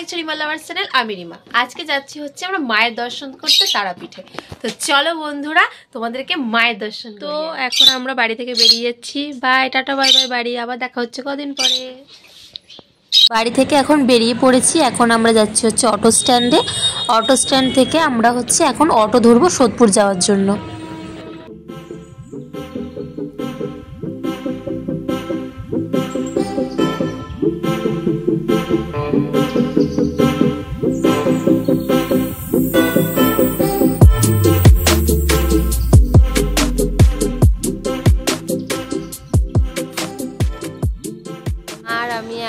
Back to Rima lovers channel. আমি রিমা। আজকে যাচ্ছি হচ্ছে আমরা মায়ের দর্শন করতে তারাপীঠে। তো চলো বন্ধুরা তোমাদেরকে মায়ের দর্শন। তো এখন আমরা বাড়ি থেকে বেরিয়ে যাচ্ছি। বাই, টাটা, বাই বাই বাড়ি। আবার দেখা হচ্ছে কদিন পরে। বাড়ি থেকে এখন বেরিয়ে পড়েছি। এখন আমরা যাচ্ছি হচ্ছে অটো স্ট্যান্ডে। অটো স্ট্যান্ড থেকে আমরা হচ্ছে এখন অটো ধরবো সোদপুর যাওয়ার জন্য।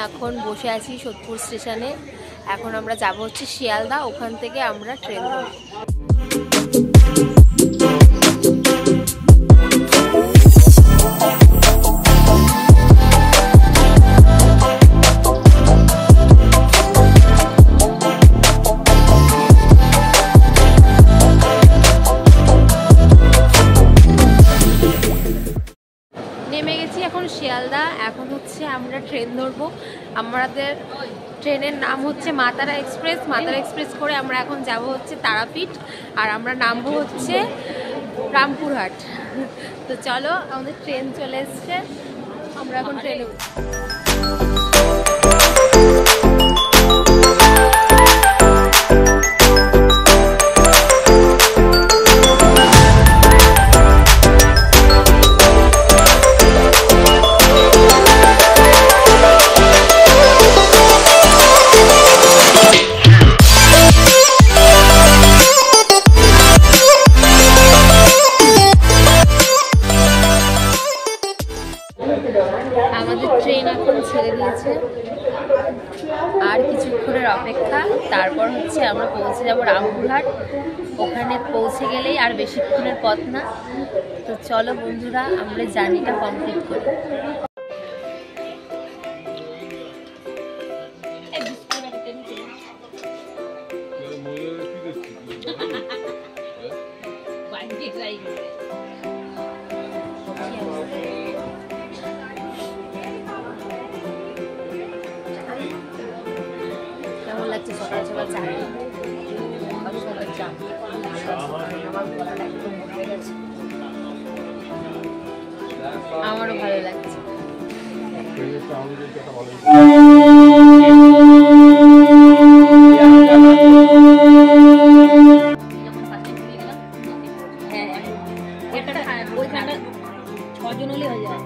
এখন বসে আছি সোদপুর স্টেশনে। এখন আমরা যাব হচ্ছে শিয়ালদা। ওখান থেকে আমরা ট্রেন ধরব। নেমে গেছি এখন শিয়ালদা। এখন হচ্ছে আমরা ট্রেন ধরবো। আমাদের ট্রেনের নাম হচ্ছে মা তারা এক্সপ্রেস। মা তারা এক্সপ্রেস করে আমরা এখন যাব হচ্ছে তারাপীঠ। আর আমরা নামবো হচ্ছে রামপুরহাট। তো চলো, আমাদের ট্রেন চলে এসছে। আমরা এখন ট্রেনে ট্রেন এখন ছেড়ে দিয়েছে। আর কিছুক্ষণের অপেক্ষা, তারপর হচ্ছে আমরা পৌঁছে যাব রামপুরহাট। ওখানে পৌঁছে গেলেই আর বেশিক্ষণের পথ না। তো চলো বন্ধুরা, আমরা জার্নিটা কমপ্লিট করি। কেমন লাগছে সকাল সকাল চা? আমারও ভালো লাগছে। ছজন হলে হয়ে যায়।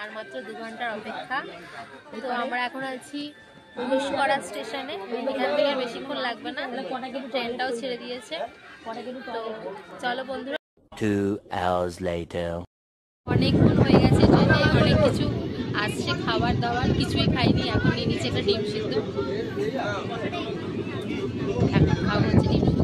আর মাত্র 2 ঘন্টার অপেক্ষা। তো আমরা এখন আছি ঘোষকরা স্টেশনে। এখান থেকে বেশিক্ষণ লাগবে না, ট্রেনটাও ছেড়ে দিয়েছে। তো চলো বন্ধুরা। 2 hours later. অনেকক্ষণ হয়ে গেছে ট্রেনে, অনেক কিছু আসছে খাবার দাবার, কিছুই খাইনি। এখন নিয়ে নিচে একটা ডিম সিদ্ধ। এখন খাওয়া হচ্ছে ডিম সিদ্ধ।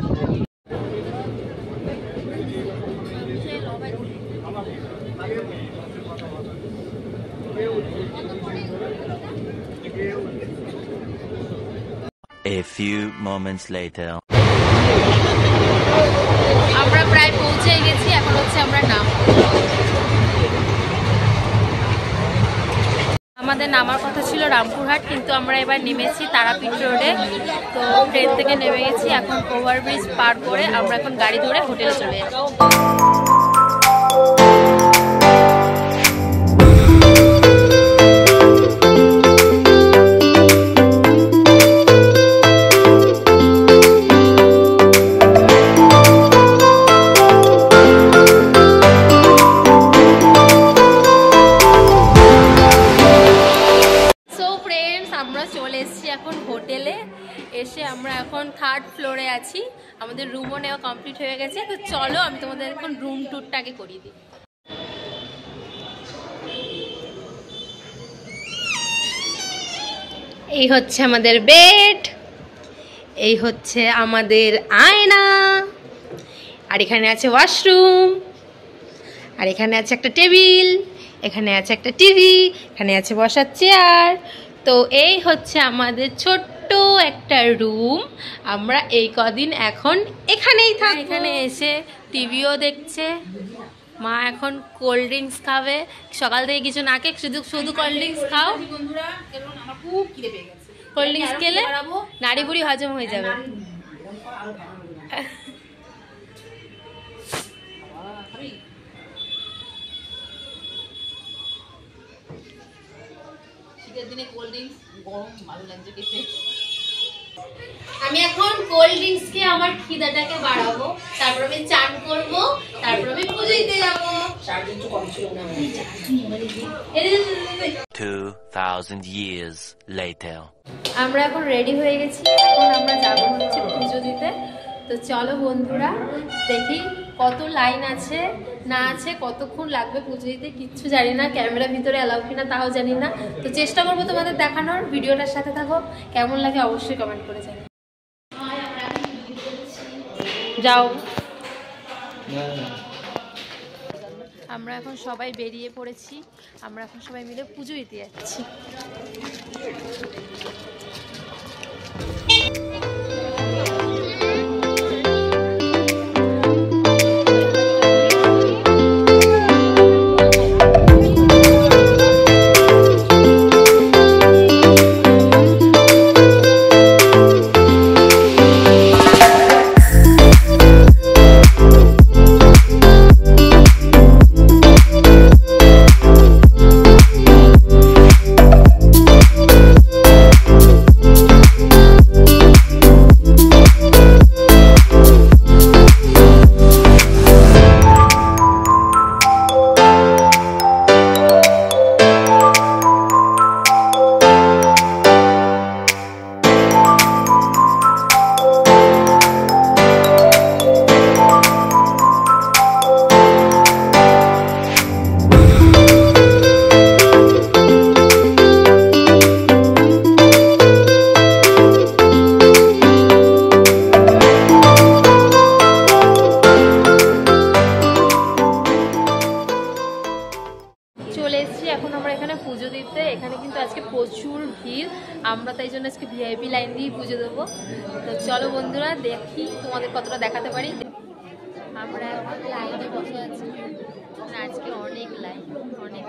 A few moments later. আমরা প্রায় পৌঁছে গেছি। এখন হচ্ছে আমরা আমাদের নামার কথা ছিল রামপুরহাট, কিন্তু আমরা এবার নেমেছি তারাপীঠ রোডে। তো ট্রেন থেকে নেমে গেছি। এখন ওভারব্রিজ পার করে আমরা এখন গাড়ি ধরে হোটেলে চলে যাচ্ছি। আমরা চলে এসেছি এখন হোটেলে। এসে আমরা এখন 3rd ফ্লোরে আছি। আমাদের রুমও নেওয়া কমপ্লিট হয়ে গেছে। তো চলো আমি তোমাদের এখন রুম ট্যুরটাকে করিয়ে দিই। এই হচ্ছে আমাদের বেড, এই হচ্ছে আমাদের আয়না, আর এখানে আছে ওয়াশরুম, আর এখানে আছে একটা টেবিল, এখানে আছে একটা টিভি, এখানে আছে বসার চেয়ার। তো এই হচ্ছে আমাদের ছোট্ট একটা রুম। আমরা এই কদিন এখন এখানেই থাকি। এখানে এসে টিভিও দেখছে। মা এখন কোল্ড ড্রিঙ্কস খাবে, সকাল থেকে কিছু না খেয়ে শুধু শুধু কোল্ড ড্রিঙ্কস খাও। কোল্ড ড্রিঙ্কস খেলে নাড়ি বুড়ি হজম হয়ে যাবে। আমি এখন কোল্ড ড্রিঙ্কস খেয়ে আমার খিদাটাকে বাড়াবো, তারপর আমি চান করব, তারপর আমি পুজো দিতে যাবো। 2000 years later. আমরা এখন রেডি হয়ে গেছি, এখন আমরা যাবো হচ্ছে পুজো দিতে। তো চলো বন্ধুরা, দেখি কত লাইন আছে না আছে, কতক্ষণ লাগবে পুজো দিতে কিচ্ছু জানি না, ক্যামেরার ভিতরে অ্যালাউ কিনা তাও জানি না। তো চেষ্টা করবো তোমাদের দেখানোর, ভিডিওটার সাথে থাকো, কেমন লাগে অবশ্যই কমেন্ট করে জানি। যাও, আমরা এখন সবাই বেরিয়ে পড়েছি, আমরা এখন সবাই মিলে পুজো দিতে যাচ্ছি। এখন আমরা এখানে পুজো দিতে, এখানে কিন্তু আজকে প্রচুর ভিড়, আমরা তাই জন্য আজকে ভিআইপি লাইন দিয়ে পুজো দেবো। তো চলো বন্ধুরা, দেখি তোমাদের কতটা দেখাতে পারি। আমরা এখন লাইনে বসে আছি, আজকে অনেক লাইন, অনেক।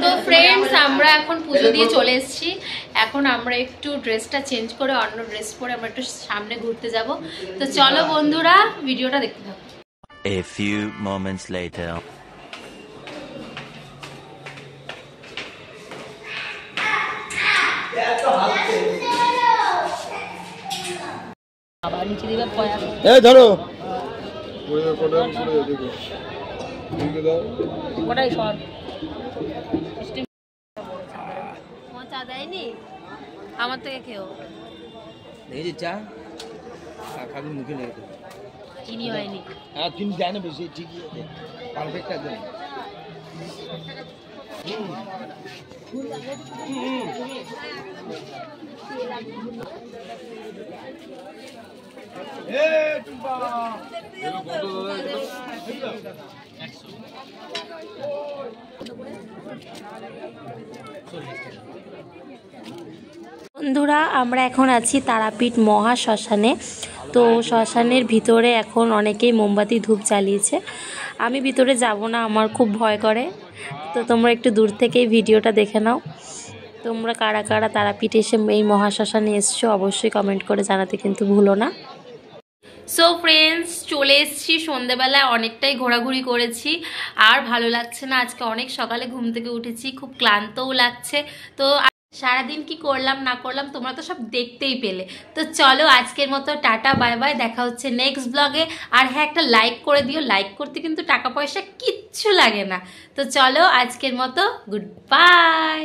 তো ফ্রেন্ডস, আমরা এখন পুজো দিয়ে চলে এসেছি, এখন আমরা একটু ড্রেসটা চেঞ্জ করে অন্য ড্রেস পরে আমরা একটু সামনে ঘুরতে যাব। তো চলো বন্ধুরা, ভিডিওটা দেখতে থাকো। A few moments later. এই ধরো চা দেয়নি আমার থেকে, খেও এই যে চা খাবি মুখে লেগে দেবে, চিনি হয়নি। হ্যাঁ চিনি দেয় না বেশি, ঠিকই আছে, পারফেক্ট একদম। বন্ধুরা আমরা এখন আছি তারাপীঠ মহা শ্মশানে। তো শ্মশানের ভিতরে এখন অনেকেই মোমবাতি ধূপ জ্বালিয়েছে। আমি ভিতরে যাব না, আমার খুব ভয় করে। তো তোমরা একটু দূর থেকেই ভিডিওটা দেখে নাও। তোমরা কারা কারা তারাপীঠ এসে এই মহা শ্মশানে এসছো অবশ্যই কমেন্ট করে জানাতে কিন্তু ভুলো না। সো ফ্রেন্ডস, চলে এসেছি সন্ধেবেলায়, অনেকটাই ঘোরাঘুরি করেছি আর ভালো লাগছে না। আজকে অনেক সকালে ঘুম থেকে উঠেছি, খুব ক্লান্তও লাগছে। তো সারাদিন কি করলাম না করলাম তোমরা তো সব দেখতেই পেলে। তো চলো আজকের মতো টাটা বাই বাই, দেখা হচ্ছে নেক্সট ব্লগে। আর হ্যাঁ, একটা লাইক করে দিও, লাইক করতে কিন্তু টাকা পয়সা কিচ্ছু লাগে না। তো চলো আজকের মতো গুড বাই।